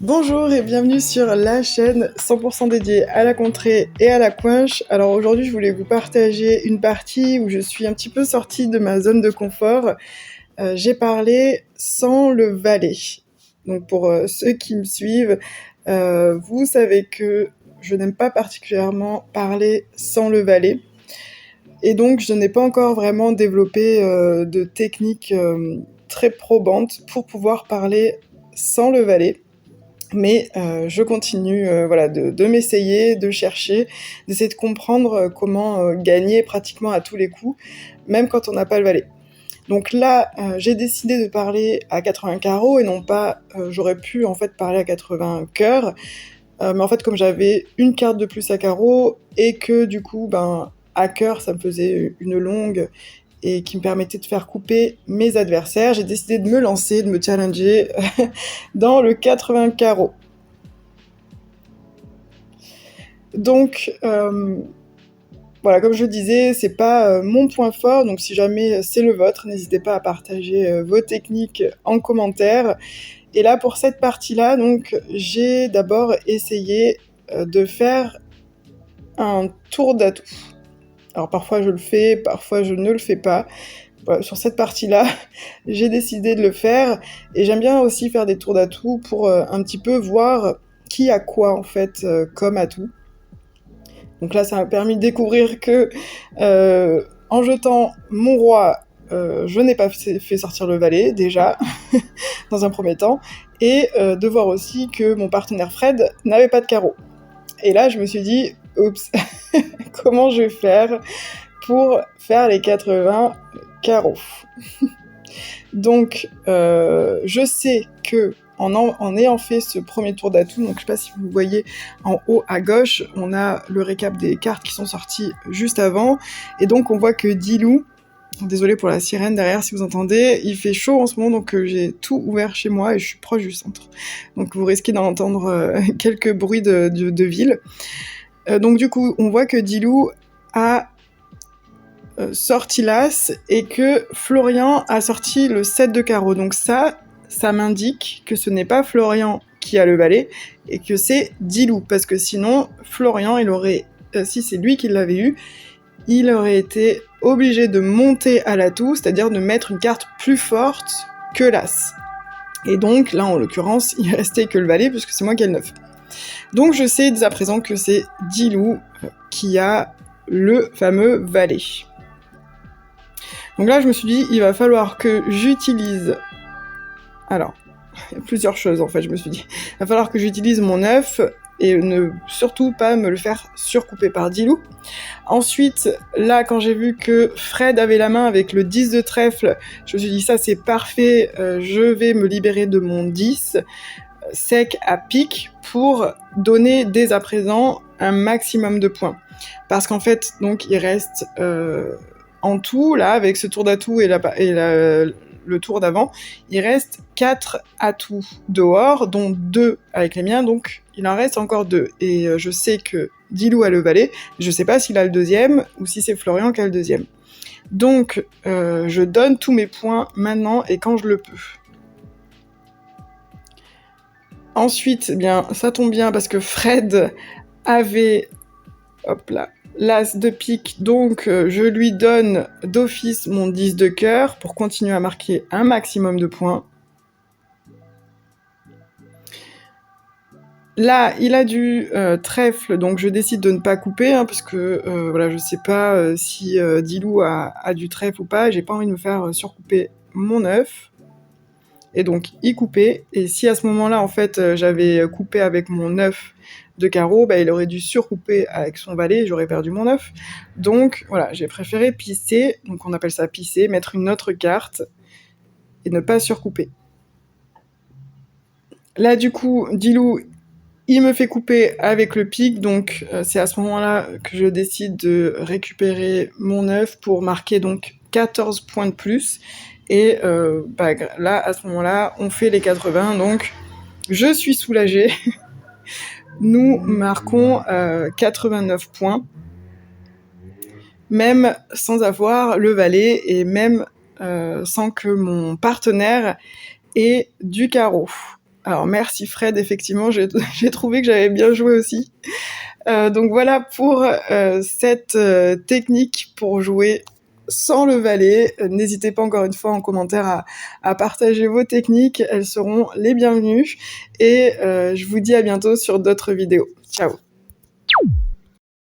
Bonjour et bienvenue sur la chaîne 100% dédiée à la contrée et à la coinche. Alors aujourd'hui, je voulais vous partager une partie où je suis un petit peu sortie de ma zone de confort. J'ai parlé sans le valet. Donc pour ceux qui me suivent, vous savez que je n'aime pas particulièrement parler sans le valet. Et donc je n'ai pas encore vraiment développé de technique très probante pour pouvoir parler sans le valet. Mais je continue de m'essayer, de chercher, d'essayer de comprendre comment gagner pratiquement à tous les coups, même quand on n'a pas le valet. Donc là, j'ai décidé de parler à 80 carreaux et non pas, j'aurais pu en fait parler à 80 cœurs, mais en fait comme j'avais une carte de plus à carreaux et que du coup, à cœur ça me faisait une longue et qui me permettait de faire couper mes adversaires, j'ai décidé de me lancer, de me challenger dans le 80 carreaux. Donc, voilà, comme je disais, c'est pas mon point fort, donc si jamais c'est le vôtre, n'hésitez pas à partager vos techniques en commentaire. Et là, pour cette partie-là, donc, j'ai d'abord essayé de faire un tour d'atout. Alors parfois je le fais, parfois je ne le fais pas. Voilà, sur cette partie-là, j'ai décidé de le faire, et j'aime bien aussi faire des tours d'atout pour un petit peu voir qui a quoi en fait comme atout. Donc là, ça m'a permis de découvrir que, en jetant mon roi, je n'ai pas fait sortir le valet, déjà, dans un premier temps, et de voir aussi que mon partenaire Fred n'avait pas de carreau. Et là, je me suis dit, oups, comment je vais faire pour faire les 80 carreaux? Donc, je sais que en ayant fait ce premier tour d'atout, donc je sais pas si vous voyez en haut à gauche, on a le récap des cartes qui sont sorties juste avant, et donc on voit que Dilou, désolé pour la sirène derrière si vous entendez, il fait chaud en ce moment, donc j'ai tout ouvert chez moi et je suis proche du centre. Donc vous risquez d'en entendre quelques bruits de ville. Donc du coup, on voit que Dilou a sorti l'As et que Florian a sorti le 7 de carreau. Donc ça m'indique que ce n'est pas Florian qui a le valet et que c'est Dilou. Parce que sinon, Florian, il aurait, si c'est lui qui l'avait eu, il aurait été obligé de monter à l'atout, c'est-à-dire de mettre une carte plus forte que l'As. Et donc, là, en l'occurrence, il restait que le valet, puisque c'est moi qui ai le 9. Donc, je sais dès à présent que c'est Dilou qui a le fameux valet. Donc là, je me suis dit, il va falloir que j'utilise... Alors, plusieurs choses en fait, je me suis dit. Il va falloir que j'utilise mon 9 et ne surtout pas me le faire surcouper par Dilou. Ensuite, là, quand j'ai vu que Fred avait la main avec le 10 de trèfle, je me suis dit, ça c'est parfait, je vais me libérer de mon 10 sec à pique pour donner dès à présent un maximum de points. Parce qu'en fait, donc, il reste... en tout, là, avec ce tour d'atout et le tour d'avant, il reste 4 atouts dehors, dont 2 avec les miens, donc il en reste encore 2. Et je sais que Dilou a le valet, je sais pas s'il a le deuxième, ou si c'est Florian qui a le deuxième. Donc, je donne tous mes points maintenant, et quand je le peux. Ensuite, ça tombe bien, parce que Fred avait... Hop là, l'As de pique, donc je lui donne d'office mon 10 de cœur pour continuer à marquer un maximum de points. Là, il a du trèfle, donc je décide de ne pas couper, parce que je sais pas si Dilou a du trèfle ou pas, j'ai pas envie de me faire surcouper mon 9. Et donc, il coupait, et si à ce moment-là, en fait, j'avais coupé avec mon 9 de carreau, il aurait dû surcouper avec son valet, j'aurais perdu mon 9. Donc, voilà, j'ai préféré pisser, donc on appelle ça pisser, mettre une autre carte, et ne pas surcouper. Là, du coup, Dilou, il me fait couper avec le pic, donc c'est à ce moment-là que je décide de récupérer mon 9 pour marquer donc 14 points de plus. Et là, à ce moment-là, on fait les 80, donc je suis soulagée. Nous marquons 89 points, même sans avoir le valet et même sans que mon partenaire ait du carreau. Alors merci Fred, effectivement, j'ai trouvé que j'avais bien joué aussi. Donc voilà pour cette technique pour jouer sans le valet. N'hésitez pas encore une fois en commentaire à partager vos techniques, elles seront les bienvenues. Et je vous dis à bientôt sur d'autres vidéos. Ciao.